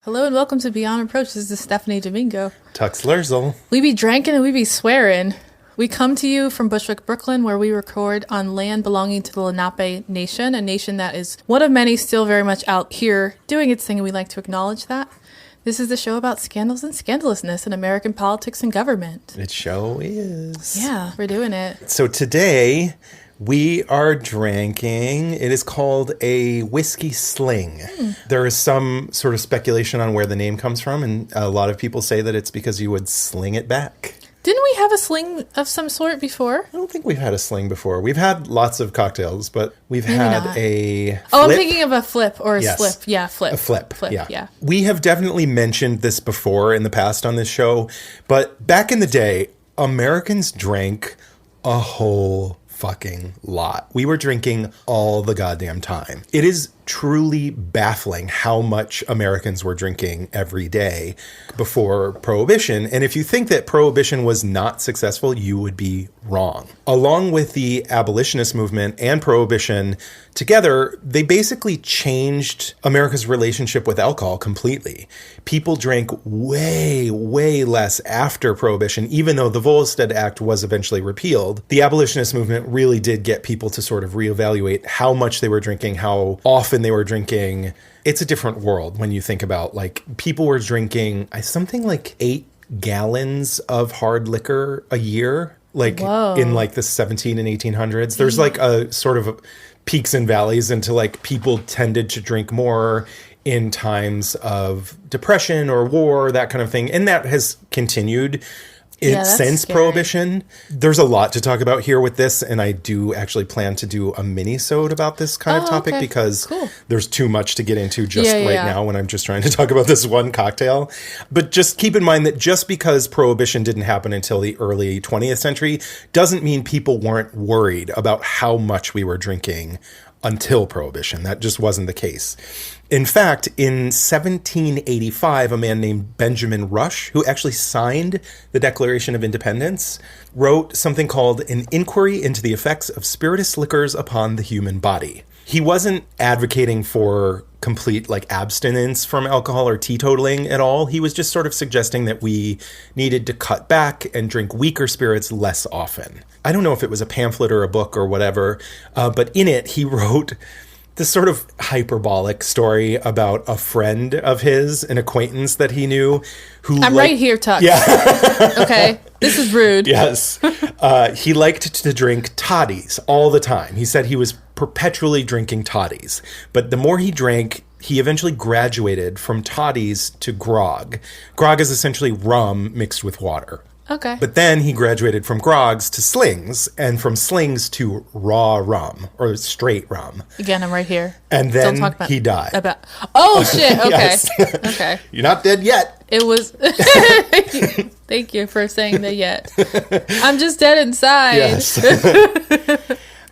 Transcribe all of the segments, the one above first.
Hello and welcome to Beyond Reproach. This is Stephanie Domingo. Tux Lerzel. We be drinking and we be swearing. We come to you from Bushwick, Brooklyn, where we record on land belonging to the Lenape Nation, a nation that is one of many still very much out here doing its thing, and we like to acknowledge that. This is the show about scandals and scandalousness in American politics and government. It show is. Yeah, we're doing it. So today we are drinking, it is called a whiskey sling. There is some sort of speculation on where the name comes from, and a lot of people say that it's because you would sling it back. Didn't we have a sling of some sort before? I don't think we've had a sling before. We've had lots of cocktails, but we've Maybe had not. a flip. Oh, I'm thinking of a flip or a Yes. slip. Yeah, flip. A flip, yeah. yeah. We have definitely mentioned this before in the past on this show, but back in the day, Americans drank a whole fucking lot. We were drinking all the goddamn time. It is truly baffling how much Americans were drinking every day before Prohibition. And if you think that Prohibition was not successful, you would be wrong. Along with the abolitionist movement and Prohibition together, they basically changed America's relationship with alcohol completely. People drank way, way less after Prohibition, even though the Volstead Act was eventually repealed. The abolitionist movement really did get people to sort of reevaluate how much they were drinking, how often they were drinking. It's a different world when you think about, like, people were drinking something like 8 gallons of hard liquor a year, like Whoa. in like the 17 and 1800s. There's like a sort of peaks and valleys into, like, people tended to drink more in times of depression or war, that kind of thing. And that has continued since scary. Prohibition. There's a lot to talk about here with this, and I do actually plan to do a mini-sode about this kind of topic because there's too much to get into just now when I'm just trying to talk about this one cocktail. But just keep in mind that just because Prohibition didn't happen until the early 20th century doesn't mean people weren't worried about how much we were drinking until Prohibition. That just wasn't the case. In fact, in 1785, a man named Benjamin Rush, who actually signed the Declaration of Independence, wrote something called An Inquiry into the Effects of Spirituous Liquors Upon the Human Body. He wasn't advocating for complete, like, abstinence from alcohol or teetotaling at all. He was just sort of suggesting that we needed to cut back and drink weaker spirits less often. I don't know if it was a pamphlet or a book or whatever, but in it, he wrote this sort of hyperbolic story about a friend of his, an acquaintance that he knew, who I'm right here, Tux. Yeah. Okay. This is rude. Yes. He liked to drink toddies all the time. He said he was perpetually drinking toddies. But the more he drank, he eventually graduated from toddies to grog. Grog is essentially rum mixed with water. Okay. But then he graduated from grogs to slings, and from slings to raw rum, or straight rum. Again, I'm right here. And then he died. Oh, shit. Okay. Yes. Okay. You're not dead yet. It was... Thank you for saying that yet. I'm just dead inside. Yes.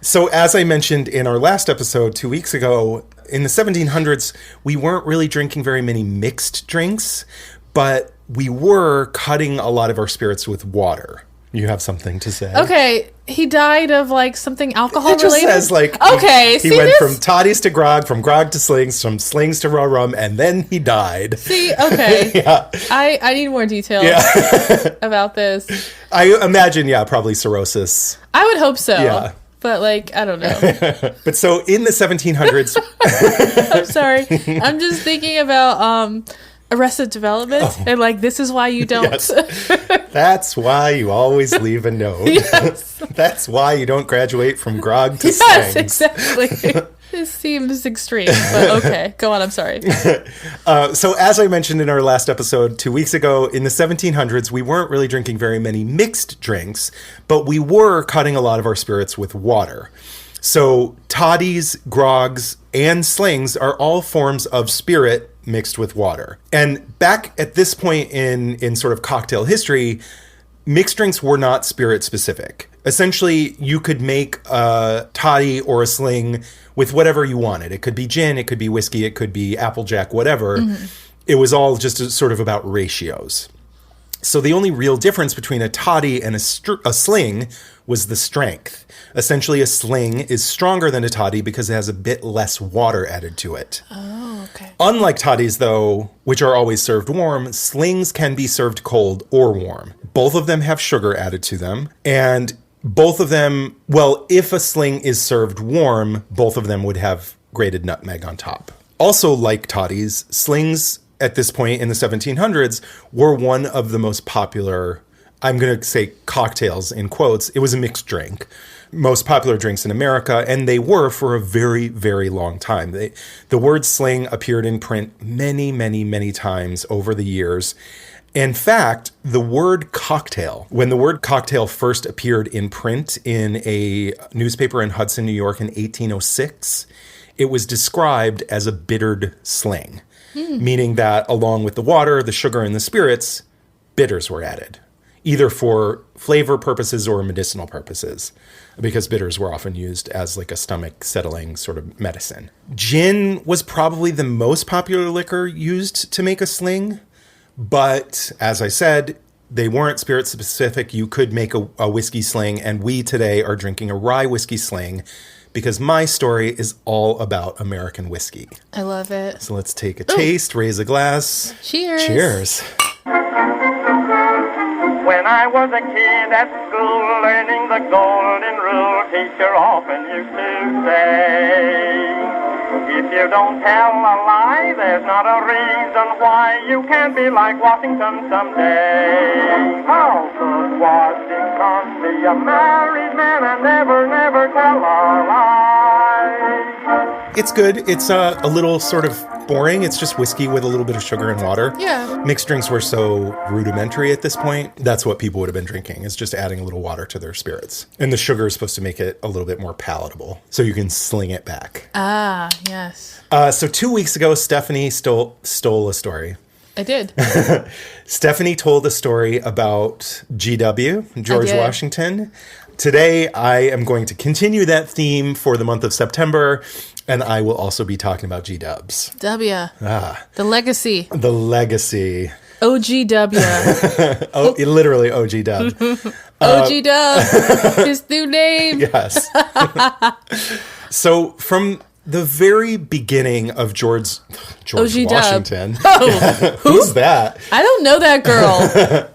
So as I mentioned in our last episode 2 weeks ago, in the 1700s, we weren't really drinking very many mixed drinks, but we were cutting a lot of our spirits with water. You have something to say? Okay, he died of, like, something alcohol It just related? says, like, okay, he went from toddies to grog, from grog to slings, from slings to raw rum, and then he died. See, okay. Yeah. I need more details about this. I imagine, probably cirrhosis. I would hope so. Yeah. But, like, I don't know. But so in the 1700s... I'm sorry. I'm just thinking about... Arrested Development, and, like, this is why you don't. Yes. That's why you always leave a note. Yes. That's why you don't graduate from grog to Yes, slings. exactly. This seems extreme, but okay. Go on, I'm sorry. So as I mentioned in our last episode 2 weeks ago, in the 1700s, we weren't really drinking very many mixed drinks, but we were cutting a lot of our spirits with water. So toddies, grogs, and slings are all forms of spirit mixed with water. And back at this point in sort of cocktail history, mixed drinks were not spirit specific. Essentially, you could make a toddy or a sling with whatever you wanted. It could be gin, it could be whiskey, it could be Applejack, whatever. Mm-hmm. It was all just sort of about ratios. So the only real difference between a toddy and a sling was the strength. Essentially, a sling is stronger than a toddy because it has a bit less water added to it. Oh, okay. Unlike toddies, though, which are always served warm, slings can be served cold or warm. Both of them have sugar added to them. And both of them, well, if a sling is served warm, both of them would have grated nutmeg on top. Also, like toddies, slings at this point in the 1700s were one of the most popular, I'm going to say cocktails in quotes. It was a mixed drink. Most popular drinks in America, and they were for a very, very long time. The word sling appeared in print many, many, many times over the years. In fact, the word cocktail, when the word cocktail first appeared in print in a newspaper in Hudson, New York in 1806, it was described as a bittered sling, meaning that along with the water, the sugar, and the spirits, bitters were added, either for flavor purposes or medicinal purposes, because bitters were often used as like a stomach settling sort of medicine. Gin was probably the most popular liquor used to make a sling, but as I said, they weren't spirit specific. You could make a whiskey sling, and we today are drinking a rye whiskey sling because my story is all about American whiskey. I love it. So let's take a taste, raise a glass. Cheers. Cheers. When I was a kid at school learning the golden rule, teacher often used to say, if you don't tell a lie, there's not a reason why you can't be like Washington someday. How could Washington be a married man and never, never tell a lie? It's good. It's a little sort of boring. It's just whiskey with a little bit of sugar and water. Yeah. Mixed drinks were so rudimentary at this point. That's what people would have been drinking, is just adding a little water to their spirits. And the sugar is supposed to make it a little bit more palatable, so you can sling it back. Ah, yes. So 2 weeks ago, Stephanie stole a story. I did. Stephanie told a story about GW, George Washington. Today, I am going to continue that theme for the month of September, and I will also be talking about G-dubs. W. The legacy. The legacy. OGW. Oh, literally OG-dub. OG-dub. His new name. Yes. So from the very beginning of George Washington. Oh, who's that? I don't know that girl.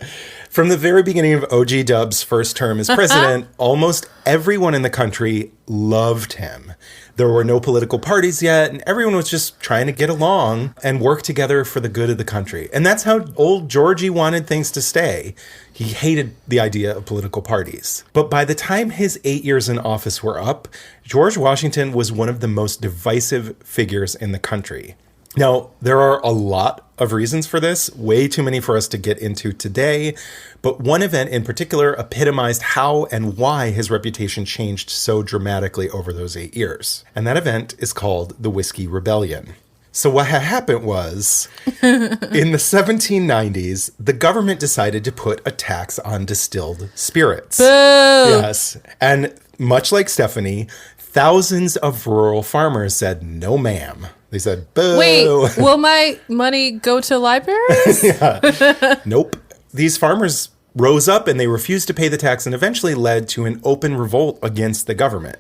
From the very beginning of OG Dub's first term as president, almost everyone in the country loved him. There were no political parties yet, and everyone was just trying to get along and work together for the good of the country. And that's how old Georgie wanted things to stay. He hated the idea of political parties. But by the time his 8 years in office were up, George Washington was one of the most divisive figures in the country. Now, there are a lot of reasons for this, way too many for us to get into today, but one event in particular epitomized how and why his reputation changed so dramatically over those 8 years. And that event is called the Whiskey Rebellion. So what had happened was, in the 1790s, the government decided to put a tax on distilled spirits. Boo! Yes, and much like Stephanie, thousands of rural farmers said, no ma'am. They said, boo. Wait, will my money go to libraries? Yeah. Nope. These farmers rose up and they refused to pay the tax and eventually led to an open revolt against the government.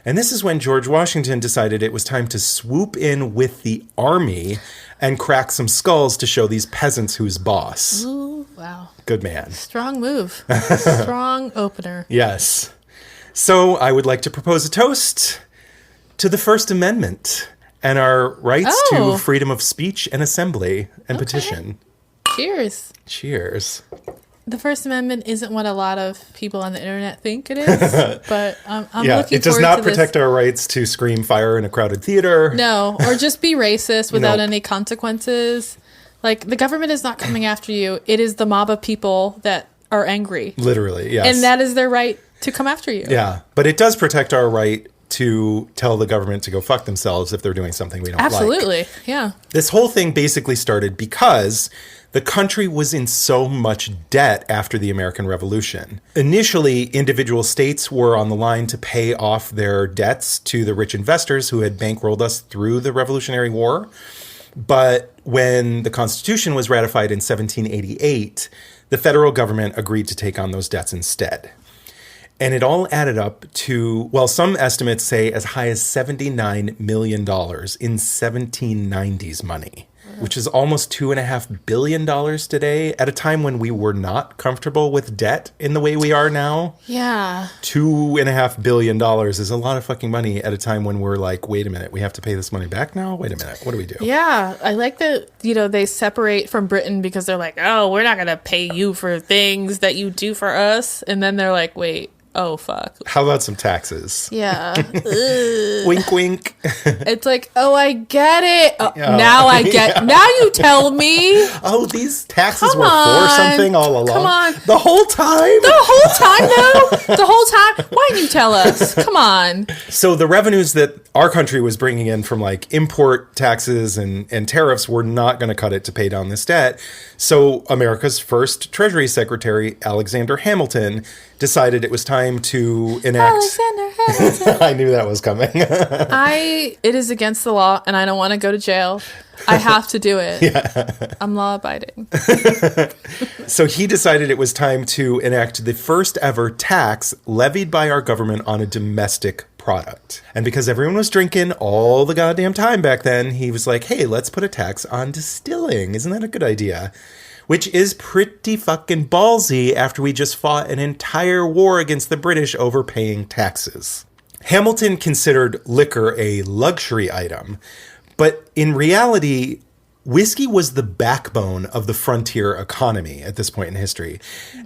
And this is when George Washington decided it was time to swoop in with the army and crack some skulls to show these peasants who's boss. Ooh, wow. Good man. Strong move. Strong opener. Yes. So I would like to propose a toast to the First Amendment and our rights to freedom of speech and assembly and petition. Cheers. Cheers. The First Amendment isn't what a lot of people on the internet think it is, but I'm looking forward to it does not protect our rights to scream fire in a crowded theater. No, or just be racist without any consequences. Like, the government is not coming after you. It is the mob of people that are angry. Literally, yes. And that is their right to come after you. Yeah, but it does protect our right to tell the government to go fuck themselves if they're doing something we don't like. Absolutely, yeah. This whole thing basically started because the country was in so much debt after the American Revolution. Initially, individual states were on the line to pay off their debts to the rich investors who had bankrolled us through the Revolutionary War. But when the Constitution was ratified in 1788, the federal government agreed to take on those debts instead. And it all added up to, well, some estimates say as high as $79 million in 1790s money, which is almost $2.5 billion today at a time when we were not comfortable with debt in the way we are now. Yeah. $2.5 billion is a lot of fucking money at a time when we're like, wait a minute, we have to pay this money back now? Wait a minute, what do we do? Yeah, I like that, they separate from Britain because they're like, oh, we're not going to pay you for things that you do for us. And then they're like, wait. Oh, fuck. How about some taxes? Yeah. Wink, wink. It's like, oh, I get it. Oh, now I get Now you tell me. Oh, these taxes were for something all along. Come on. The whole time? The whole time, though? The whole time? Why didn't you tell us? Come on. So the revenues that our country was bringing in from like import taxes and tariffs were not going to cut it to pay down this debt. So America's first Treasury Secretary, Alexander Hamilton, decided it was time to enact... Alexander Hamilton. I knew that was coming. It is against the law, and I don't want to go to jail. I have to do it. Yeah. I'm law-abiding. So he decided it was time to enact the first ever tax levied by our government on a domestic product. And because everyone was drinking all the goddamn time back then, he was like, hey, let's put a tax on distilling. Isn't that a good idea? Which is pretty fucking ballsy after we just fought an entire war against the British over paying taxes. Hamilton considered liquor a luxury item, but in reality, whiskey was the backbone of the frontier economy at this point in history.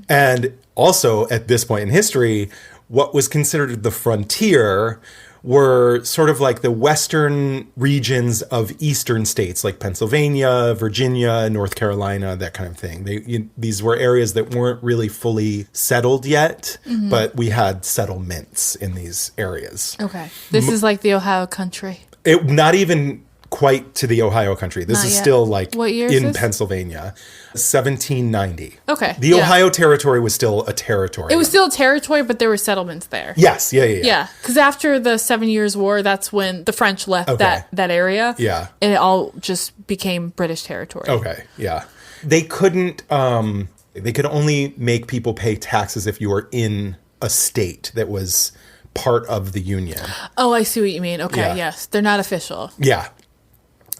And also at this point in history, what was considered the frontier were sort of like the western regions of eastern states like Pennsylvania, Virginia, North Carolina, that kind of thing. These were areas that weren't really fully settled yet, but we had settlements in these areas. Okay. This is like the Ohio country. Not even quite to the Ohio country. This is still like what year is this? Pennsylvania. 1790. Okay. The Ohio Territory was still a territory. It was still a territory, but there were settlements there. Yes. Yeah. Yeah. Because after the 7 Years' War, that's when the French left that area. Yeah. And it all just became British territory. Okay. Yeah. They couldn't, they could only make people pay taxes if you were in a state that was part of the Union. Oh, I see what you mean. Okay. Yeah. Yes. They're not official. Yeah.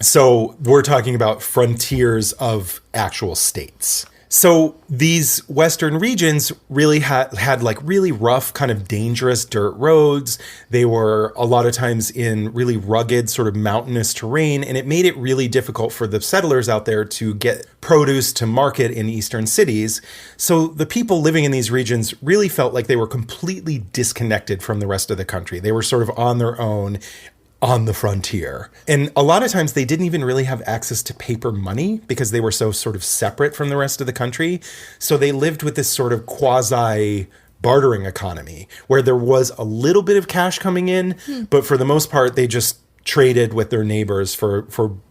So we're talking about frontiers of actual states. So these western regions really had like really rough, kind of dangerous dirt roads. They were a lot of times in really rugged, sort of mountainous terrain, and it made it really difficult for the settlers out there to get produce to market in eastern cities. So the people living in these regions really felt like they were completely disconnected from the rest of the country. They were sort of on their own on the frontier. And a lot of times they didn't even really have access to paper money because they were so sort of separate from the rest of the country. So they lived with this sort of quasi bartering economy where there was a little bit of cash coming in, but for the most part, they just traded with their neighbors for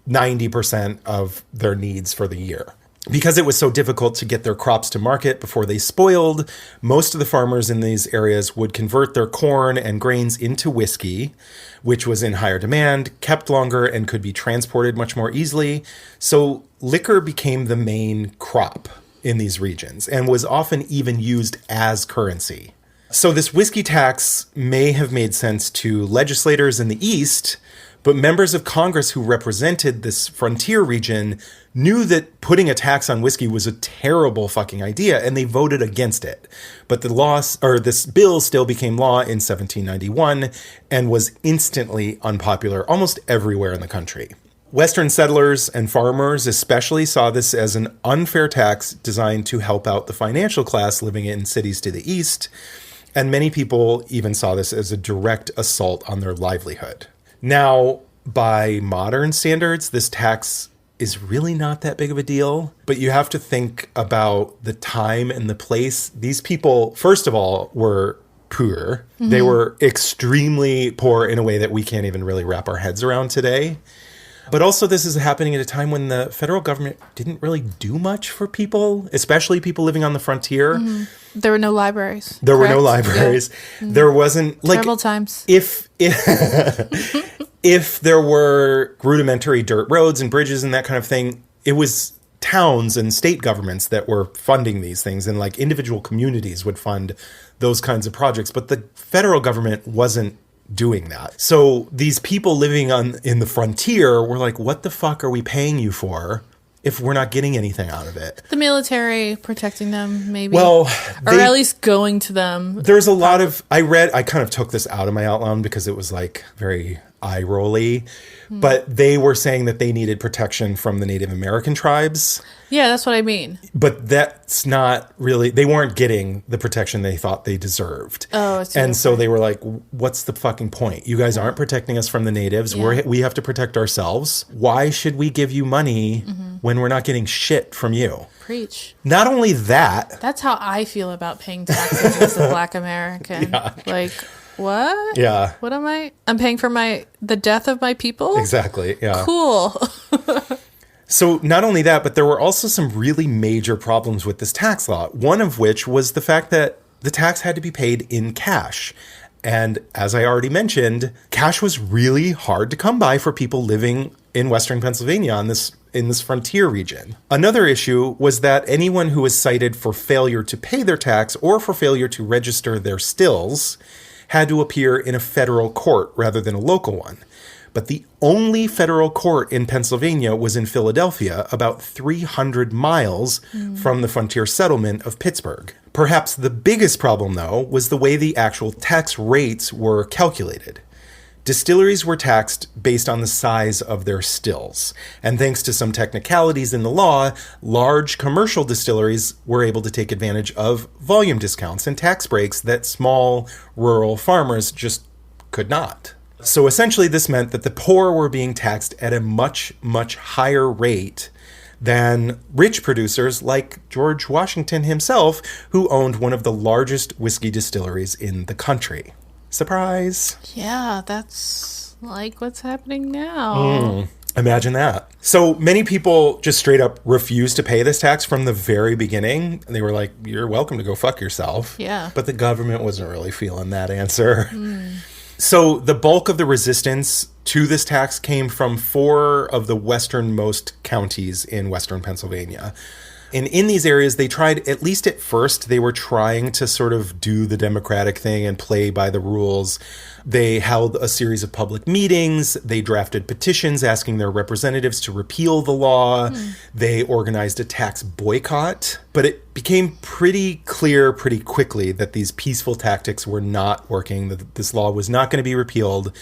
90% of their needs for the year. Because it was so difficult to get their crops to market before they spoiled, most of the farmers in these areas would convert their corn and grains into whiskey, which was in higher demand, kept longer, and could be transported much more easily. So liquor became the main crop in these regions and was often even used as currency. So this whiskey tax may have made sense to legislators in the East, but members of Congress who represented this frontier region knew that putting a tax on whiskey was a terrible fucking idea, and they voted against it. But this bill still became law in 1791 and was instantly unpopular almost everywhere in the country. Western settlers and farmers especially saw this as an unfair tax designed to help out the financial class living in cities to the east, and many people even saw this as a direct assault on their livelihood. Now, by modern standards, this tax is really not that big of a deal, but you have to think about the time and the place. These people, first of all, were poor. Mm-hmm. They were extremely poor in a way that we can't even really wrap our heads around today. But also this is happening at a time when the federal government didn't really do much for people, especially people living on the frontier. Mm-hmm. There were no libraries. There were no libraries. Yeah. Mm-hmm. There wasn't like... Terrible times. If if there were rudimentary dirt roads and bridges and that kind of thing, it was towns and state governments that were funding these things, and like individual communities would fund those kinds of projects. But the federal government wasn't doing that. So these people living in the frontier were like, what the fuck are we paying you for if we're not getting anything out of it? The military protecting them, maybe. Well, or at least going to them. There's a lot of, I kind of took this out of my outline because it was like very eye-rolly, but they were saying that they needed protection from the Native American tribes. Yeah, that's what I mean. But that's not really, they weren't getting the protection they thought they deserved. Oh, and so they were like, what's the fucking point? You guys aren't protecting us from the natives. Yeah. We have to protect ourselves. Why should we give you money when we're not getting shit from you? Preach. Not only that. That's how I feel about paying taxes as a Black American. Yeah. Like, what? Yeah. What am I? I'm paying for the death of my people? Exactly. Yeah. Cool. So not only that, but there were also some really major problems with this tax law. One of which was the fact that the tax had to be paid in cash. And as I already mentioned, cash was really hard to come by for people living in Western Pennsylvania in this frontier region. Another issue was that anyone who was cited for failure to pay their tax or for failure to register their stills had to appear in a federal court rather than a local one. But the only federal court in Pennsylvania was in Philadelphia, about 300 miles from the frontier settlement of Pittsburgh. Perhaps the biggest problem, though, was the way the actual tax rates were calculated. Distilleries were taxed based on the size of their stills. And thanks to some technicalities in the law, large commercial distilleries were able to take advantage of volume discounts and tax breaks that small rural farmers just could not. So essentially this meant that the poor were being taxed at a much, much higher rate than rich producers like George Washington himself, who owned one of the largest whiskey distilleries in the country. Surprise. Yeah, that's like what's happening now. Imagine that. So many people just straight up refused to pay this tax from the very beginning. And they were like, you're welcome to go fuck yourself. Yeah. But the government wasn't really feeling that answer. So the bulk of the resistance to this tax came from 4 of the westernmost counties in western Pennsylvania. And in these areas, they tried, at least at first, they were trying to sort of do the democratic thing and play by the rules. They held a series of public meetings. They drafted petitions asking their representatives to repeal the law. They organized a tax boycott. But it became pretty clear pretty quickly that these peaceful tactics were not working, that this law was not going to be repealed.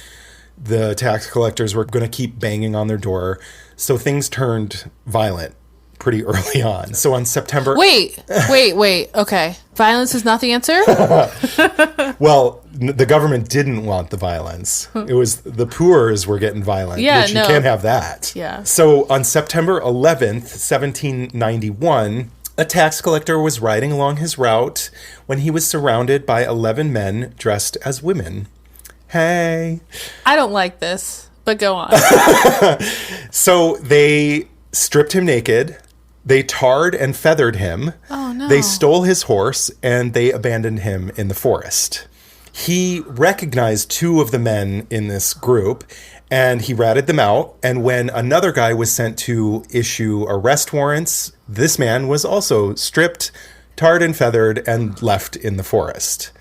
The tax collectors were going to keep banging on their door. So things turned violent pretty early on. So on September... Wait. Okay. Violence is not the answer? Well, the government didn't want the violence. It was the poors were getting violent, which you can't have that. Yeah. So on September 11th, 1791, a tax collector was riding along his route when he was surrounded by 11 men dressed as women. Hey. I don't like this, but go on. So they stripped him naked. They tarred and feathered him. Oh, no. They stole his horse, and they abandoned him in the forest. He recognized 2 of the men in this group, and he ratted them out. And when another guy was sent to issue arrest warrants, this man was also stripped, tarred and feathered, and left in the forest.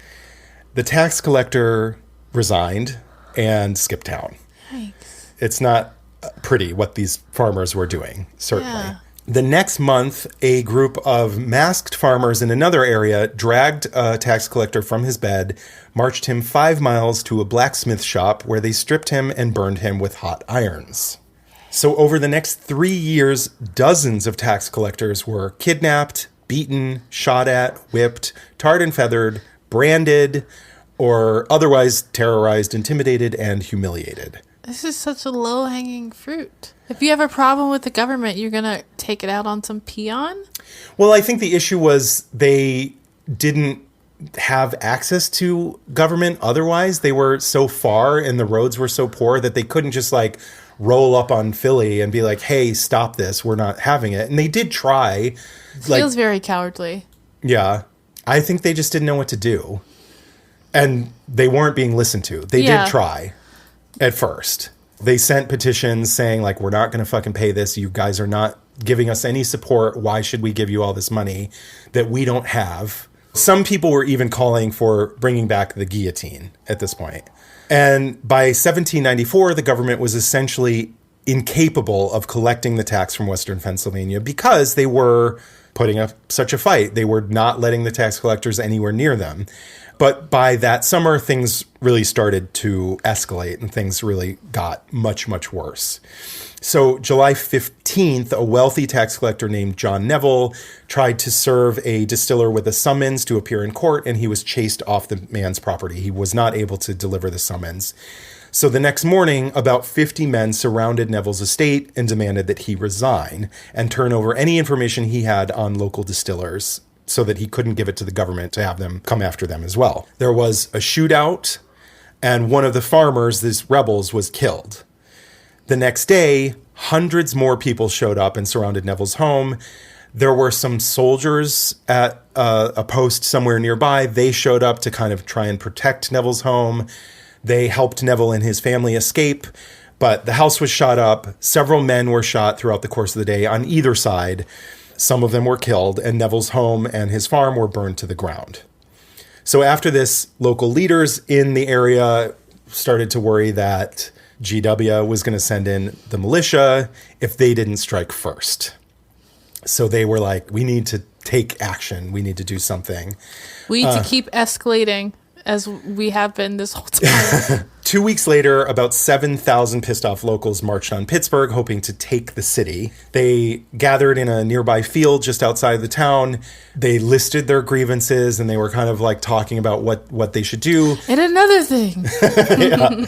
The tax collector resigned and skipped town. Yikes. It's not pretty what these farmers were doing, certainly. Yeah. The next month, a group of masked farmers in another area dragged a tax collector from his bed, marched him 5 miles to a blacksmith shop where they stripped him and burned him with hot irons. So over the next 3 years, dozens of tax collectors were kidnapped, beaten, shot at, whipped, tarred and feathered, branded, or otherwise terrorized, intimidated, and humiliated. This is such a low-hanging fruit. If you have a problem with the government, you're going to take it out on some peon? Well, I think the issue was they didn't have access to government otherwise. They were so far and the roads were so poor that they couldn't just like roll up on Philly and be like, hey, stop this. We're not having it. And they did try. Feels very cowardly. Yeah. I think they just didn't know what to do. And they weren't being listened to. They did try at first. They sent petitions saying, like, we're not going to fucking pay this. You guys are not giving us any support. Why should we give you all this money that we don't have? Some people were even calling for bringing back the guillotine at this point. And by 1794, the government was essentially incapable of collecting the tax from Western Pennsylvania because they were putting up such a fight. They were not letting the tax collectors anywhere near them. But by that summer, things really started to escalate and things really got much, much worse. So July 15th, a wealthy tax collector named John Neville tried to serve a distiller with a summons to appear in court, and he was chased off the man's property. He was not able to deliver the summons. So the next morning, about 50 men surrounded Neville's estate and demanded that he resign and turn over any information he had on local distillers so that he couldn't give it to the government to have them come after them as well. There was a shootout, and one of the farmers, these rebels, was killed. The next day, hundreds more people showed up and surrounded Neville's home. There were some soldiers at a post somewhere nearby. They showed up to kind of try and protect Neville's home. They helped Neville and his family escape, but the house was shot up. Several men were shot throughout the course of the day on either side. Some of them were killed, and Neville's home and his farm were burned to the ground. So after this, local leaders in the area started to worry that GW was going to send in the militia if they didn't strike first. So they were like, we need to take action. We need to do something. We need to keep escalating as we have been this whole time. 2 weeks later, about 7,000 pissed off locals marched on Pittsburgh, hoping to take the city. They gathered in a nearby field just outside the town. They listed their grievances, and they were kind of like talking about what they should do. And another thing. Yeah.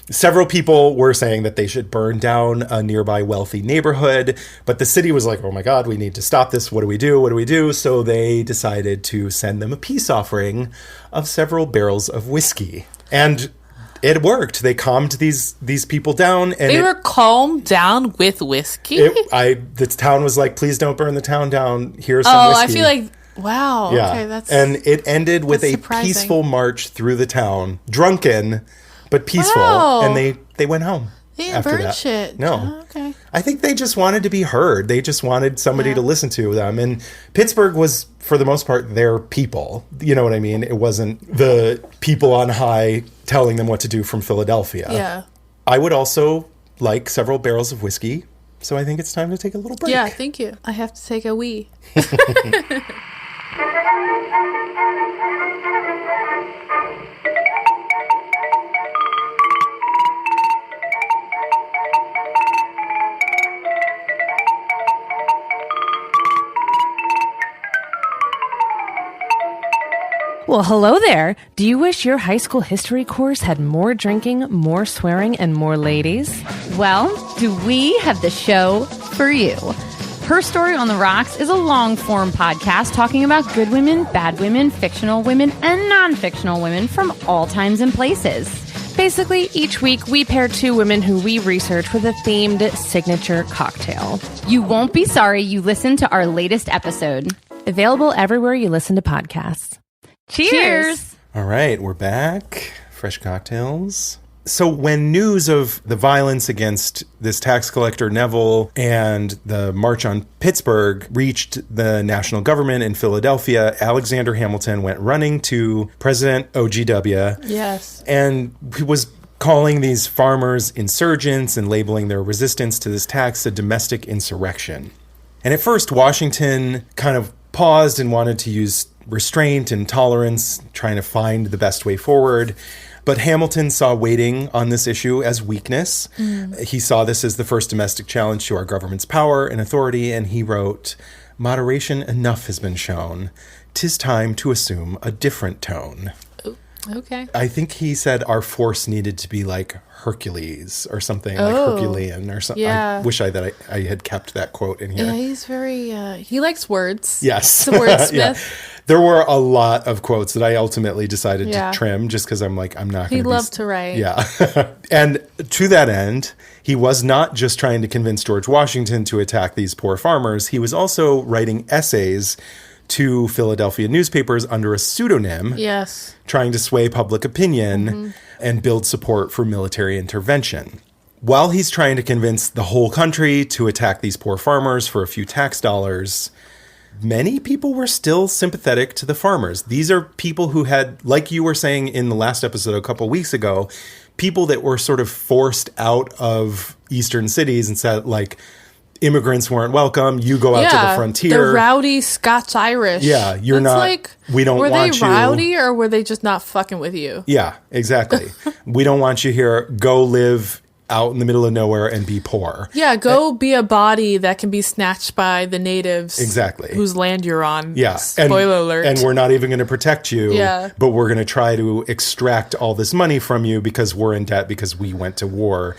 Several people were saying that they should burn down a nearby wealthy neighborhood, but the city was like, oh my God, we need to stop this. What do we do? What do we do? So they decided to send them a peace offering of several barrels of whiskey. And it worked. They calmed these people down. And they were calmed down with whiskey? The town was like, please don't burn the town down. Here's some whiskey. I feel like, wow. Yeah. Okay, and it ended with a surprising. peaceful march through the town, drunken, but peaceful. Wow. And they went home. They didn't after burn that. shit. No. Oh, okay. I think they just wanted to be heard. They just wanted somebody to listen to them. And Pittsburgh was, for the most part, their people. You know what I mean? It wasn't the people on high telling them what to do from Philadelphia. Yeah. I would also like several barrels of whiskey. So I think it's time to take a little break. Yeah, thank you. I have to take a wee. Well, hello there. Do you wish your high school history course had more drinking, more swearing, and more ladies? Well, do we have the show for you? Herstory on the Rocks is a long-form podcast talking about good women, bad women, fictional women, and non-fictional women from all times and places. Basically, each week we pair two women who we research with a themed signature cocktail. You won't be sorry you listened to our latest episode. Available everywhere you listen to podcasts. Cheers! All right, we're back. Fresh cocktails. So when news of the violence against this tax collector Neville and the march on Pittsburgh reached the national government in Philadelphia, Alexander Hamilton went running to President OGW. Yes. And he was calling these farmers insurgents and labeling their resistance to this tax a domestic insurrection. And at first, Washington kind of paused and wanted to use restraint and tolerance, trying to find the best way forward. But Hamilton saw waiting on this issue as weakness. He saw this as the first domestic challenge to our government's power and authority, and he wrote, "Moderation enough has been shown. 'Tis time to assume a different tone." Okay. I think he said our force needed to be like Hercules or something, like Herculean or something. Yeah. I wish I had kept that quote in here. Yeah, he's very, he likes words. Yes. He's a wordsmith. Yeah. There were a lot of quotes that I ultimately decided to trim just because I'm like, I'm not going to He loved to write. Yeah. And to that end, he was not just trying to convince George Washington to attack these poor farmers. He was also writing essays to Philadelphia newspapers under a pseudonym. Yes. Trying to sway public opinion and build support for military intervention. while he's trying to convince the whole country to attack these poor farmers for a few tax dollars, many people were still sympathetic to the farmers. These are people who had, like you were saying in the last episode a couple weeks ago, people that were sort of forced out of eastern cities and said, like, immigrants weren't welcome. You go out to the frontier. The rowdy Scots-Irish. Yeah, you're not, like, we don't want you. Were they rowdy or were they just not fucking with you? Yeah, exactly. We don't want you here. Go live out in the middle of nowhere and be poor. Yeah, go be a body that can be snatched by the natives. Exactly. Whose land you're on. Yeah. Spoiler alert. And we're not even going to protect you. Yeah. But we're going to try to extract all this money from you because we're in debt because we went to war.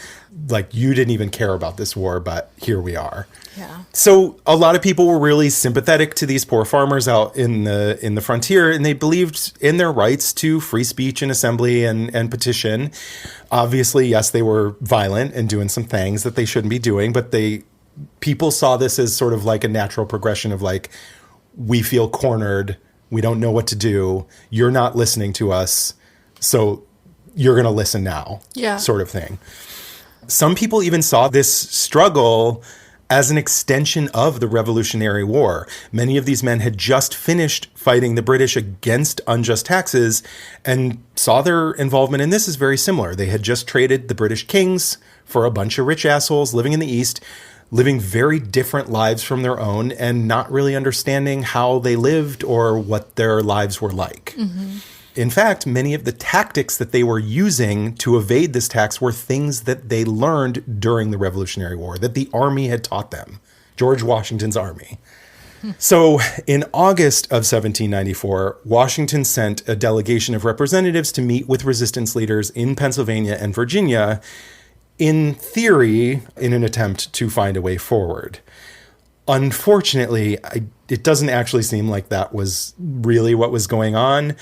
Like, you didn't even care about this war, but here we are. Yeah. So a lot of people were really sympathetic to these poor farmers out in the frontier, and they believed in their rights to free speech and assembly and petition. Obviously, yes, they were violent and doing some things that they shouldn't be doing, but people saw this as sort of like a natural progression of like, we feel cornered, we don't know what to do, you're not listening to us, so you're going to listen now, sort of thing. Some people even saw this struggle as an extension of the Revolutionary War. Many of these men had just finished fighting the British against unjust taxes and saw their involvement in this as very similar. They had just traded the British kings for a bunch of rich assholes living in the East, living very different lives from their own and not really understanding how they lived or what their lives were like. Mm-hmm. In fact, many of the tactics that they were using to evade this tax were things that they learned during the Revolutionary War, that the army had taught them, George Washington's army. So in August of 1794, Washington sent a delegation of representatives to meet with resistance leaders in Pennsylvania and Virginia, in theory, in an attempt to find a way forward. Unfortunately, it doesn't actually seem like that was really what was going on.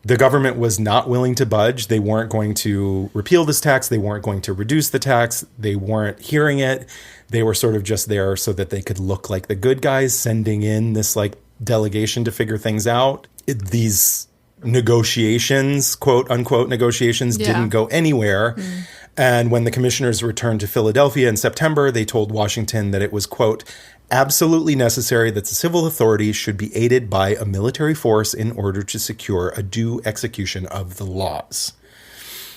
The government was not willing to budge. They weren't going to repeal this tax. They weren't going to reduce the tax. They weren't hearing it. They were sort of just there so that they could look like the good guys, sending in this like delegation to figure things out. These negotiations, quote unquote negotiations, didn't go anywhere. Mm. And when the commissioners returned to Philadelphia in September, they told Washington that it was, quote, absolutely necessary that the civil authorities should be aided by a military force in order to secure a due execution of the laws.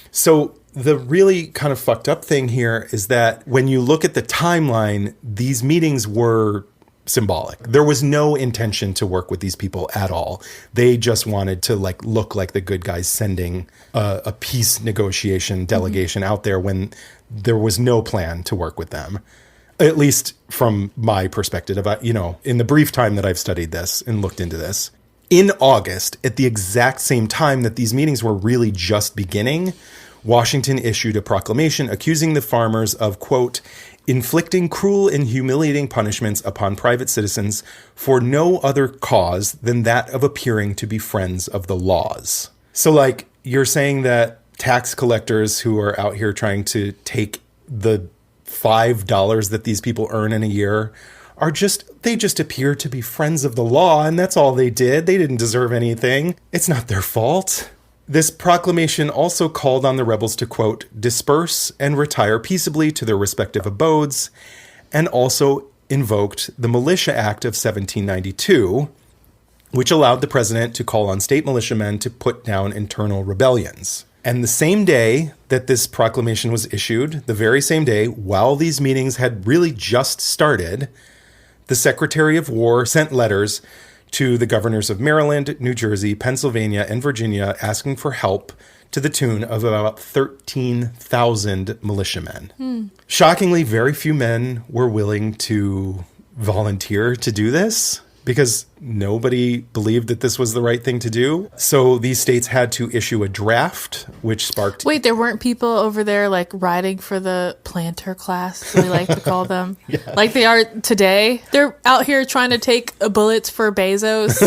So the really kind of fucked up thing here is that when you look at the timeline, these meetings were symbolic. There was no intention to work with these people at all. They just wanted to like look like the good guys sending a peace negotiation delegation out there when there was no plan to work with them. At least from my perspective, about, in the brief time that I've studied this and looked into this. In August, at the exact same time that these meetings were really just beginning, Washington issued a proclamation accusing the farmers of, quote, inflicting cruel and humiliating punishments upon private citizens for no other cause than that of appearing to be friends of the laws. So, like, you're saying that tax collectors who are out here trying to take the $5 that these people earn in a year they just appear to be friends of the law, and that's all they did. They didn't deserve anything. It's not their fault. This proclamation also called on the rebels to, quote, disperse and retire peaceably to their respective abodes, and also invoked the Militia Act of 1792, which allowed the president to call on state militiamen to put down internal rebellions. And the same day that this proclamation was issued, the very same day, while these meetings had really just started, the Secretary of War sent letters to the governors of Maryland, New Jersey, Pennsylvania, and Virginia asking for help to the tune of about 13,000 militiamen. Shockingly, very few men were willing to volunteer to do this, because nobody believed that this was the right thing to do. So these states had to issue a draft, which sparked... Wait, there weren't people over there like riding for the planter class, we like to call them, like they are today? They're out here trying to take bullets for Bezos.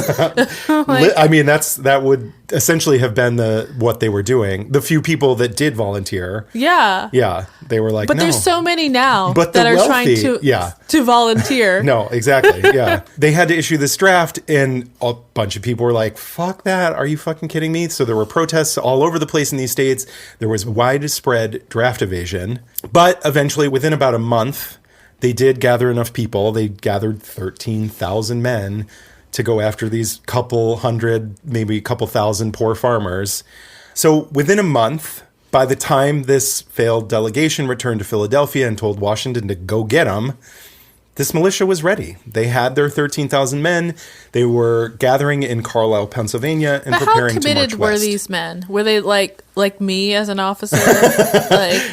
I mean, that would essentially have been what they were doing. The few people that did volunteer. Yeah, they were like, but no. There's so many now but that are wealthy, trying to volunteer. No, exactly. Yeah. They had to issue this draft draft, and a bunch of people were like, fuck that. Are you fucking kidding me? So there were protests all over the place in these states. There was widespread draft evasion. But eventually, within about a month, they did gather enough people. They gathered 13,000 men to go after these couple hundred, maybe a couple thousand poor farmers. So within a month, by the time this failed delegation returned to Philadelphia and told Washington to go get them, this militia was ready. They had their 13,000 men. They were gathering in Carlisle, Pennsylvania, and preparing to march west. How committed were these men? Were they like me as an officer?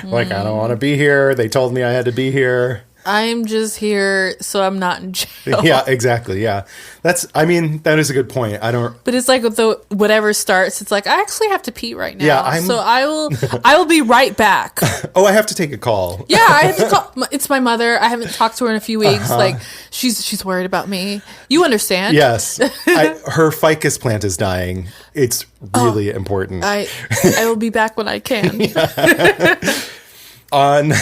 Like, I don't want to be here. They told me I had to be here. I'm just here so I'm not in jail. Yeah, exactly. Yeah. That is a good point. But it's like with whatever starts, it's like, I actually have to pee right now. Yeah, so I will be right back. Oh, I have to take a call. Yeah, I have to call. It's my mother. I haven't talked to her in a few weeks. Like, she's worried about me. You understand? Yes. Her ficus plant is dying. It's really important. I will be back when I can. On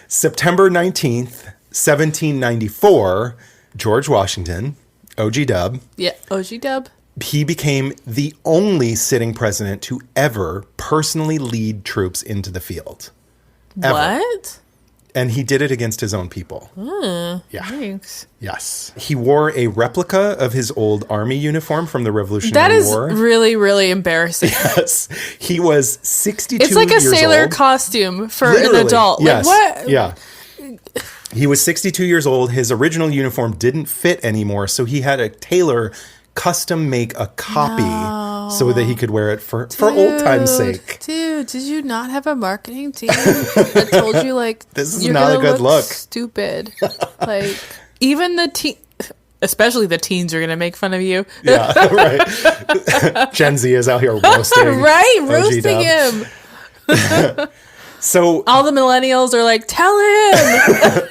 September 19th, 1794, George Washington, OG Dub. Yeah, OG Dub. He became the only sitting president to ever personally lead troops into the field. Ever. What? And he did it against his own people. Yeah. Thanks. Yes. He wore a replica of his old army uniform from the Revolutionary War. That is really, really embarrassing. Yes. He was 62 years old. It's like a sailor costume for Literally. an adult. Yes. Like, what? Yeah. He was 62 years old. His original uniform didn't fit anymore, so he had a tailor custom make a copy so that he could wear it for old time's sake. Dude, did you not have a marketing team that told you, like, this is not a good look? Stupid. Like, even especially the teens are going to make fun of you. Yeah, right. Gen Z is out here roasting. Right? Roasting him. So all the millennials are like, tell him.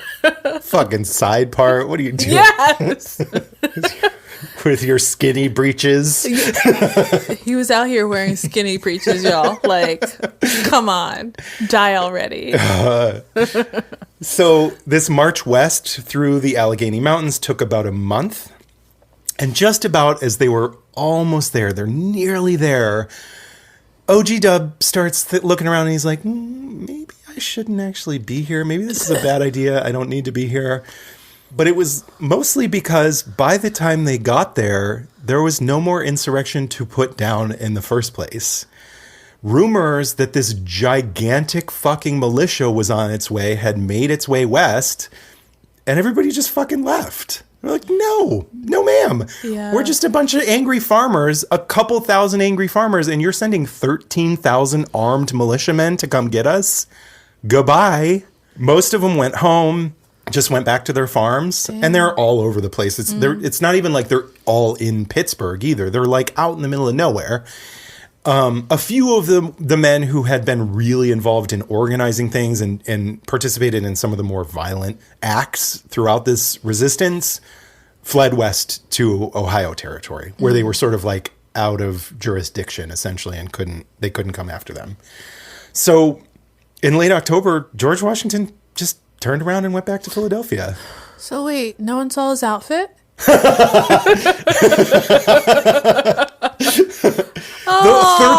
Fucking side part. What are you doing? Yes. With your skinny breeches. He was out here wearing skinny breeches, y'all. Like, come on. Die already. So this march west through the Allegheny Mountains took about a month. And just about as they were almost there, they're nearly there, OG Dub starts looking around and he's like, maybe I shouldn't actually be here. Maybe this is a bad idea. I don't need to be here. But it was mostly because by the time they got there, there was no more insurrection to put down in the first place. Rumors that this gigantic fucking militia was on its way had made its way west, and everybody just fucking left. They're like, no, ma'am. Yeah. We're just a bunch of angry farmers, a couple thousand angry farmers, and you're sending 13,000 armed militiamen to come get us? Goodbye. Most of them went home. Just went back to their farms. Damn. And they're all over the place. It's not even like they're all in Pittsburgh either. They're like out in the middle of nowhere. A few of the men who had been really involved in organizing things and participated in some of the more violent acts throughout this resistance fled west to Ohio territory, where they were sort of like out of jurisdiction essentially and couldn't come after them. So in late October, George Washington just turned around and went back to Philadelphia. So wait, no one saw his outfit? The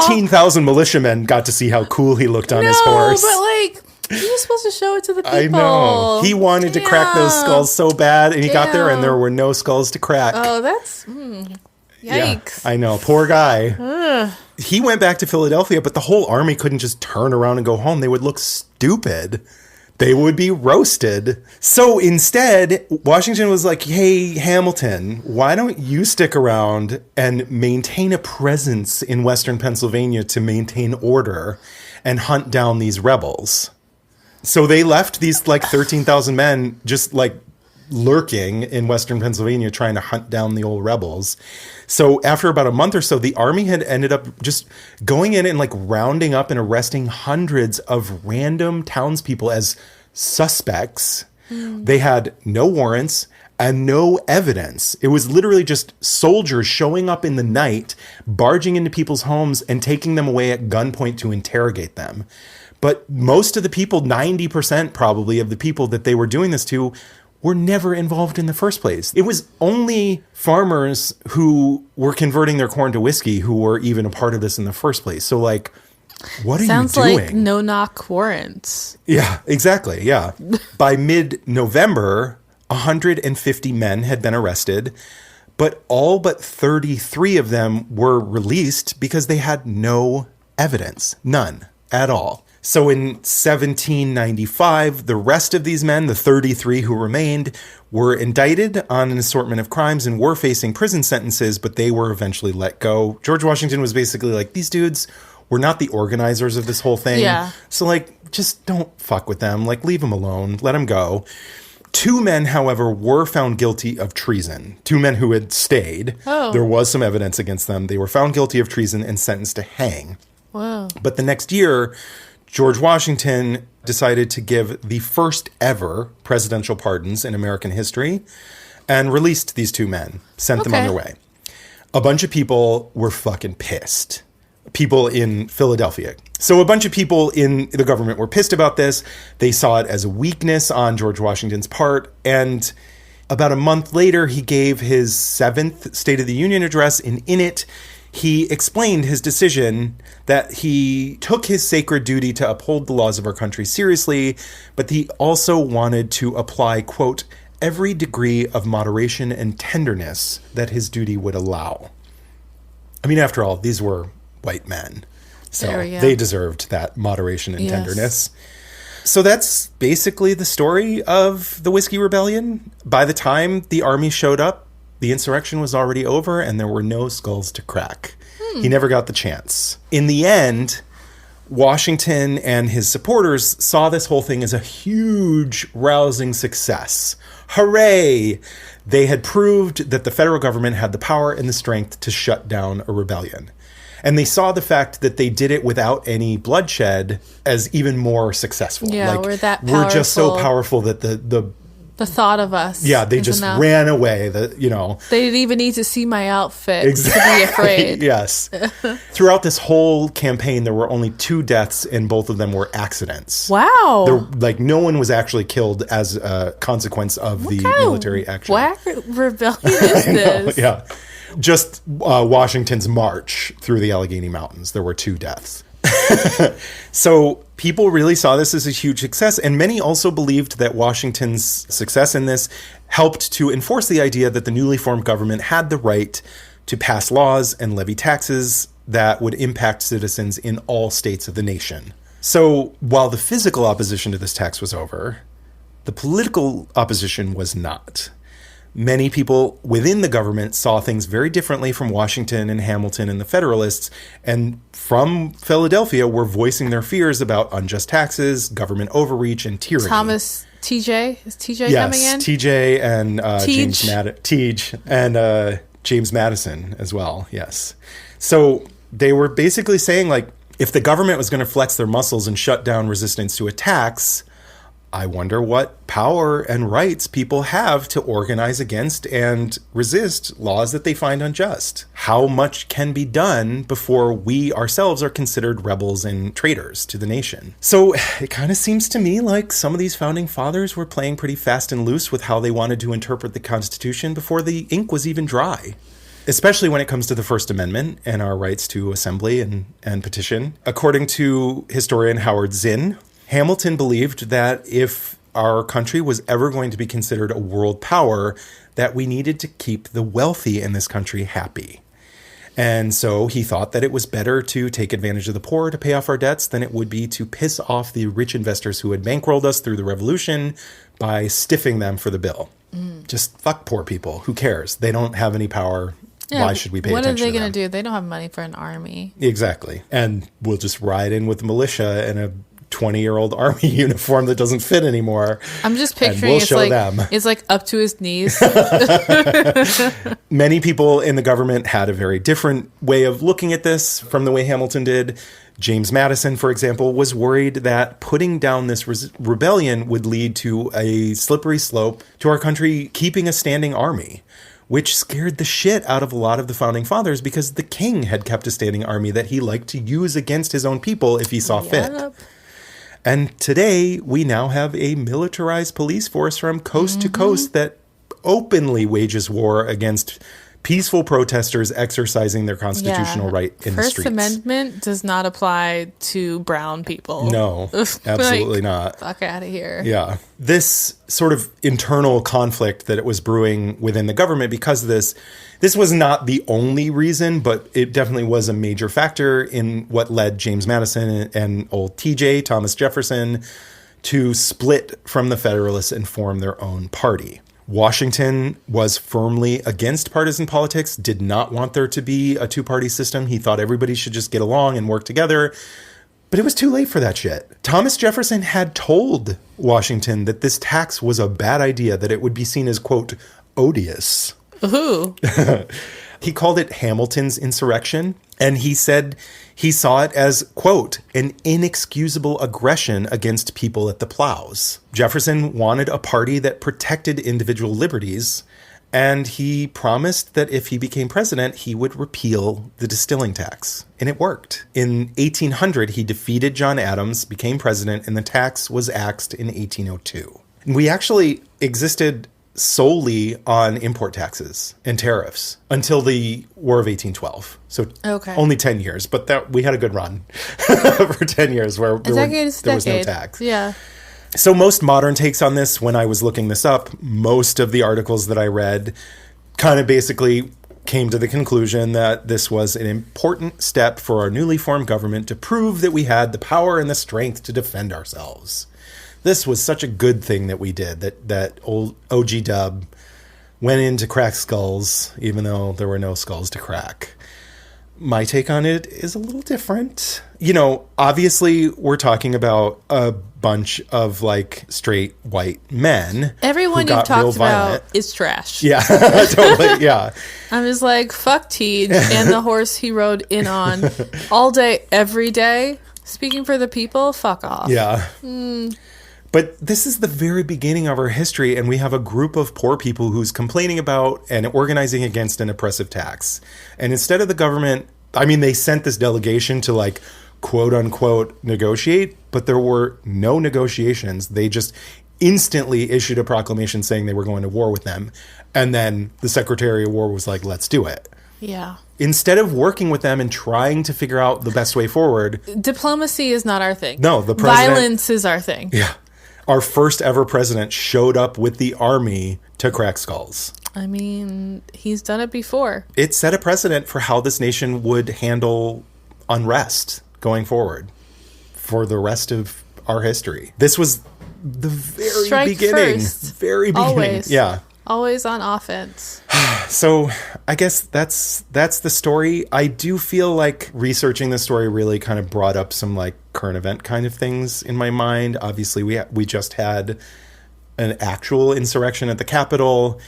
13,000 militiamen got to see how cool he looked on his horse. But like, he was supposed to show it to the people. I know. He wanted to crack those skulls so bad, and he got there and there were no skulls to crack. Oh, that's... Yikes. Yeah, I know. Poor guy. He went back to Philadelphia, but the whole army couldn't just turn around and go home. They would look stupid. They would be roasted. So instead, Washington was like, hey, Hamilton, why don't you stick around and maintain a presence in Western Pennsylvania to maintain order and hunt down these rebels? So they left these like 13,000 men just like lurking in Western Pennsylvania trying to hunt down the old rebels. So after about a month or so, the army had ended up just going in and like rounding up and arresting hundreds of random townspeople as suspects. They had no warrants and no evidence. It was literally just soldiers showing up in the night, barging into people's homes and taking them away at gunpoint to interrogate them. But most of the people, 90% probably of the people that they were doing this to, were never involved in the first place. It was only farmers who were converting their corn to whiskey who were even a part of this in the first place. So, like, what are you doing? Sounds like no-knock warrants. Yeah, exactly. Yeah. By mid-November, 150 men had been arrested, but all but 33 of them were released because they had no evidence. None at all. So in 1795, the rest of these men, the 33 who remained, were indicted on an assortment of crimes and were facing prison sentences, but they were eventually let go. George Washington was basically like, these dudes were not the organizers of this whole thing. Yeah. So, like, just don't fuck with them. Like, leave them alone. Let them go. 2 men, however, were found guilty of treason. 2 men who had stayed. Oh. There was some evidence against them. They were found guilty of treason and sentenced to hang. Wow. But the next year, George Washington decided to give the first ever presidential pardons in American history and released these 2 men, sent them on their way. A bunch of people were fucking pissed. People in Philadelphia. So a bunch of people in the government were pissed about this. They saw it as a weakness on George Washington's part. And about a month later, he gave his 7th State of the Union address. And in it, he explained his decision that he took his sacred duty to uphold the laws of our country seriously, but he also wanted to apply, quote, every degree of moderation and tenderness that his duty would allow. I mean, after all, these were white men, so they deserved that moderation and tenderness. So that's basically the story of the Whiskey Rebellion. By the time the army showed up, the insurrection was already over and there were no skulls to crack. He never got the chance. In the end, Washington and his supporters saw this whole thing as a huge, rousing success. Hooray! They had proved that the federal government had the power and the strength to shut down a rebellion. And they saw the fact that they did it without any bloodshed as even more successful. Yeah, like, we're that powerful. We're just so powerful that the thought of us. Yeah, they just ran away. They didn't even need to see my outfit to be afraid. Yes. Throughout this whole campaign, there were only 2 deaths, and both of them were accidents. Wow. No one was actually killed as a consequence of the military action. What rebellion is this? Yeah. Just Washington's march through the Allegheny Mountains, there were 2 deaths. So people really saw this as a huge success, and many also believed that Washington's success in this helped to enforce the idea that the newly formed government had the right to pass laws and levy taxes that would impact citizens in all states of the nation. So while the physical opposition to this tax was over, the political opposition was not. Many people within the government saw things very differently from Washington and Hamilton and the Federalists, and from Philadelphia were voicing their fears about unjust taxes, government overreach, and tyranny. Thomas TJ? Is TJ coming in? Yes, TJ and Teej and James Madison as well, yes. So they were basically saying, like, if the government was going to flex their muscles and shut down resistance to a tax, I wonder what power and rights people have to organize against and resist laws that they find unjust. How much can be done before we ourselves are considered rebels and traitors to the nation? So it kind of seems to me like some of these founding fathers were playing pretty fast and loose with how they wanted to interpret the Constitution before the ink was even dry. Especially when it comes to the First Amendment and our rights to assembly and petition. According to historian Howard Zinn, Hamilton believed that if our country was ever going to be considered a world power, that we needed to keep the wealthy in this country happy. And so he thought that it was better to take advantage of the poor to pay off our debts than it would be to piss off the rich investors who had bankrolled us through the revolution by stiffing them for the bill. Just fuck poor people. Who cares? They don't have any power. Yeah, why should we pay attention to them? What are they going to do? They don't have money for an army. Exactly. And we'll just ride in with the militia and a 20-year-old army uniform that doesn't fit anymore. I'm just picturing it's like up to his knees. Many people in the government had a very different way of looking at this from the way Hamilton did. James Madison, for example, was worried that putting down this rebellion would lead to a slippery slope to our country keeping a standing army, which scared the shit out of a lot of the founding fathers because the king had kept a standing army that he liked to use against his own people if he saw fit. And today, we now have a militarized police force from coast to coast that openly wages war against peaceful protesters exercising their constitutional right in the streets. First Amendment does not apply to brown people. No, absolutely not. Fuck out of here. Yeah. This sort of internal conflict that it was brewing within the government because of this was not the only reason, but it definitely was a major factor in what led James Madison and old TJ, Thomas Jefferson, to split from the Federalists and form their own party. Washington was firmly against partisan politics, did not want there to be a two-party system. He thought everybody should just get along and work together. But it was too late for that shit. Thomas Jefferson had told Washington that this tax was a bad idea, that it would be seen as, quote, odious. Ooh. He called it Hamilton's insurrection, and he said he saw it as, quote, an inexcusable aggression against people at the plows. Jefferson wanted a party that protected individual liberties, and he promised that if he became president, he would repeal the distilling tax. And it worked. In 1800, he defeated John Adams, became president, and the tax was axed in 1802. We actually existed solely on import taxes and tariffs until the War of 1812. So only 10 years, but that we had a good run for 10 years where there was no tax. Yeah. So most modern takes on this, when I was looking this up, most of the articles that I read kind of basically came to the conclusion that this was an important step for our newly formed government to prove that we had the power and the strength to defend ourselves. This was such a good thing that we did, that old OG Dub went in to crack skulls, even though there were no skulls to crack. My take on it is a little different. You know, obviously, we're talking about a bunch of, like, straight white men. Everyone you've talked about is trash. Yeah, totally, yeah. I'm just like, fuck Teej and the horse he rode in on all day, every day. Speaking for the people, fuck off. Yeah. But this is the very beginning of our history, and we have a group of poor people who's complaining about and organizing against an oppressive tax. And instead of the government, I mean, they sent this delegation to, like, quote unquote negotiate, but there were no negotiations. They just instantly issued a proclamation saying they were going to war with them. And then the Secretary of War was like, let's do it. Yeah. Instead of working with them and trying to figure out the best way forward. Diplomacy is not our thing. No, the president. Violence is our thing. Yeah. Our first ever president showed up with the army to crack skulls. I mean, he's done it before. It set a precedent for how this nation would handle unrest going forward for the rest of our history. This was the very beginning. First. Very beginning. Always. Yeah. Always on offense. So I guess that's the story. I do feel like researching this story really kind of brought up some, like, current event kind of things in my mind. Obviously, we just had an actual insurrection at the Capitol.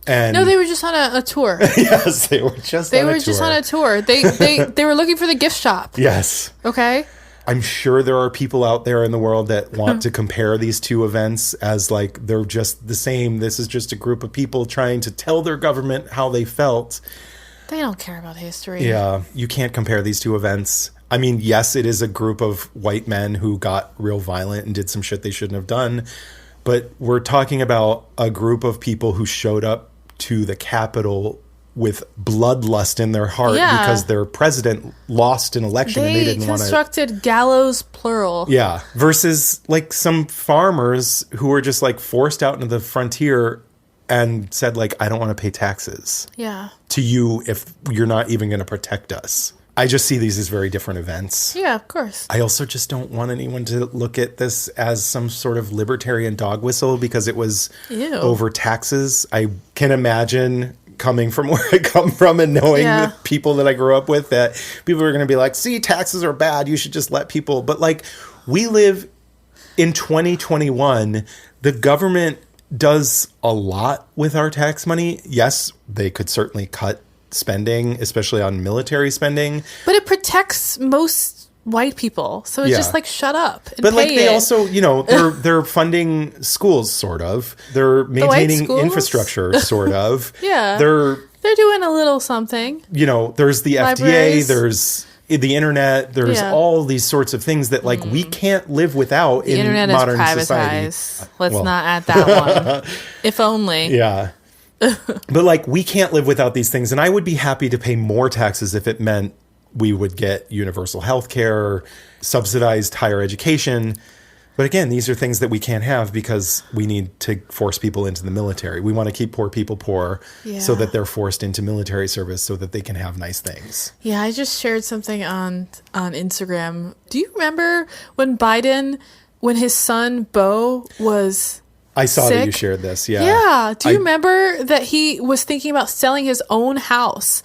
And no, they were just on a tour. Yes, they were just on a tour. They were looking for the gift shop. Yes. Okay. I'm sure there are people out there in the world that want to compare these two events as, like, they're just the same. This is just a group of people trying to tell their government how they felt. They don't care about history. Yeah, you can't compare these two events. I mean, yes, it is a group of white men who got real violent and did some shit they shouldn't have done. But we're talking about a group of people who showed up to the Capitol with bloodlust in their heart because their president lost an election and they didn't want to. They constructed gallows plural. Yeah. Versus, like, some farmers who were just, like, forced out into the frontier and said, like, I don't want to pay taxes. Yeah. To you if you're not even going to protect us. I just see these as very different events. Yeah, of course. I also just don't want anyone to look at this as some sort of libertarian dog whistle because it was over taxes. I can imagine, coming from where I come from and knowing the people that I grew up with, that people are going to be like, see, taxes are bad. You should just let people. But, like, we live in 2021. The government does a lot with our tax money. Yes, they could certainly cut spending, especially on military spending. But it protects most white people. So it's just like, shut up and but, like, pay they it. also, you know, they're funding schools, sort of. They're maintaining infrastructure, sort of. Yeah. They're doing a little something. You know, there's the Libraries. FDA, there's the internet, there's all these sorts of things that like we can't live without in modern society. Let's not add that one. If only. Yeah. But like we can't live without these things. And I would be happy to pay more taxes if it meant we would get universal health care, subsidized higher education. But again, these are things that we can't have because we need to force people into the military. We want to keep poor people poor so that they're forced into military service so that they can have nice things. Yeah, I just shared something on Instagram. Do you remember when Biden, when his son Beau was I saw sick? That you shared this, yeah. Yeah. Do you remember that he was thinking about selling his own house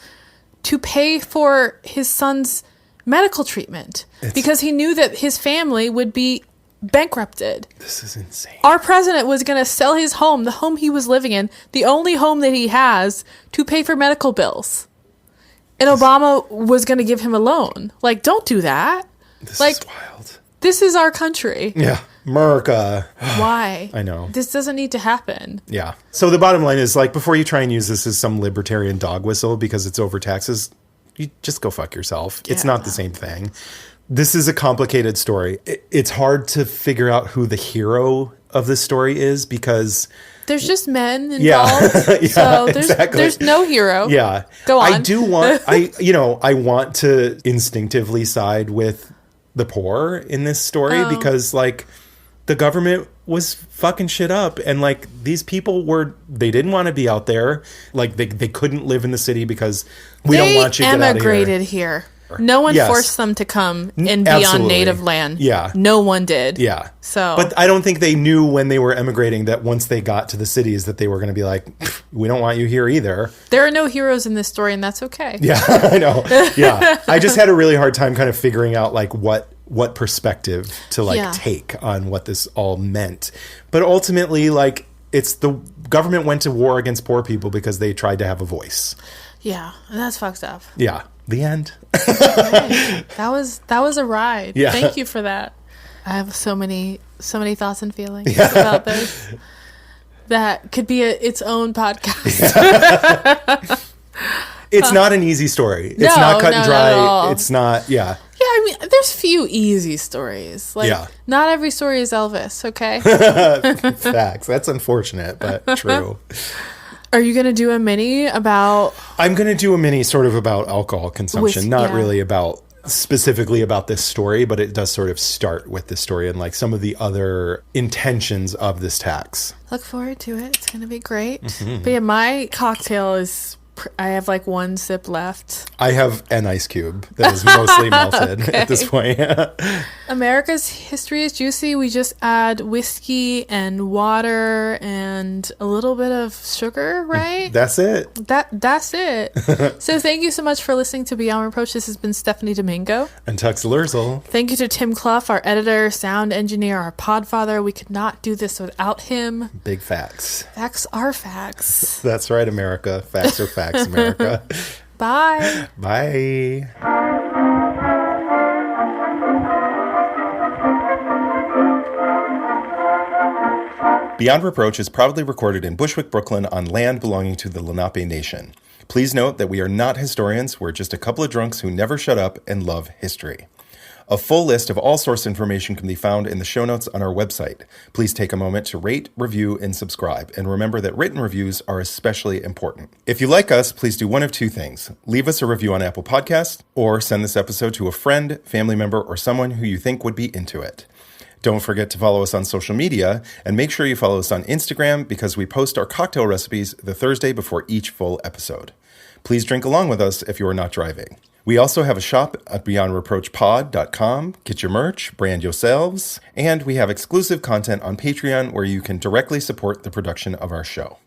to pay for his son's medical treatment because he knew that his family would be bankrupted. This is insane. Our president was going to sell his home, the home he was living in, the only home that he has, to pay for medical bills. And Obama was going to give him a loan. Like, don't do that. This is wild. This is our country. Yeah. America. Why? I know. This doesn't need to happen. Yeah. So the bottom line is, like, before you try and use this as some libertarian dog whistle because it's over taxes, you just go fuck yourself. Yeah. It's not the same thing. This is a complicated story. It's hard to figure out who the hero of this story is because there's just men involved. So there's no hero. Yeah. Go on. I do want I want to instinctively side with the poor in this story because like the government was fucking shit up and like these people they didn't want to be out there. Like they couldn't live in the city because we don't want you to get out of here. They emigrated here. No one forced them to come and be on native land. Yeah. No one did. Yeah. So, but I don't think they knew when they were emigrating that once they got to the cities that they were going to be like, we don't want you here either. There are no heroes in this story and that's okay. Yeah, I know. Yeah. I just had a really hard time kind of figuring out like what perspective to like take on what this all meant. But ultimately, like it's the government went to war against poor people because they tried to have a voice. Yeah. And that's fucked up. Yeah. The end. Right. That was a ride. Yeah. Thank you for that. I have so many thoughts and feelings about this. That could be its own podcast. It's not an easy story. It's not cut and dry. It's not. Yeah. Yeah, I mean, there's few easy stories. Like, not every story is Elvis. Okay. Facts. That's unfortunate, but true. Are you going to do a mini about... I'm going to do a mini sort of about alcohol consumption, not really specifically about this story, but it does sort of start with this story and like some of the other intentions of this tax. Look forward to it. It's going to be great. Mm-hmm. But yeah, my cocktail is... I have like one sip left. I have an ice cube that is mostly melted at this point. America's history is juicy. We just add whiskey and water and a little bit of sugar, right? That's it. That's it. So thank you so much for listening to Beyond Reproach. This has been Stephanie Domingo. And Tux Lurzel. Thank you to Tim Clough, our editor, sound engineer, our podfather. We could not do this without him. Big facts. Facts are facts. That's right, America. Facts are facts. America. Bye. Bye. Beyond Reproach is proudly recorded in Bushwick, Brooklyn on land belonging to the Lenape Nation. Please note that we are not historians, we're just a couple of drunks who never shut up and love history. A full list of all source information can be found in the show notes on our website. Please take a moment to rate, review, and subscribe. And remember that written reviews are especially important. If you like us, please do one of two things. Leave us a review on Apple Podcasts, or send this episode to a friend, family member, or someone who you think would be into it. Don't forget to follow us on social media, and make sure you follow us on Instagram because we post our cocktail recipes the Thursday before each full episode. Please drink along with us if you are not driving. We also have a shop at beyondreproachpod.com. Get your merch, brand yourselves, and we have exclusive content on Patreon where you can directly support the production of our show.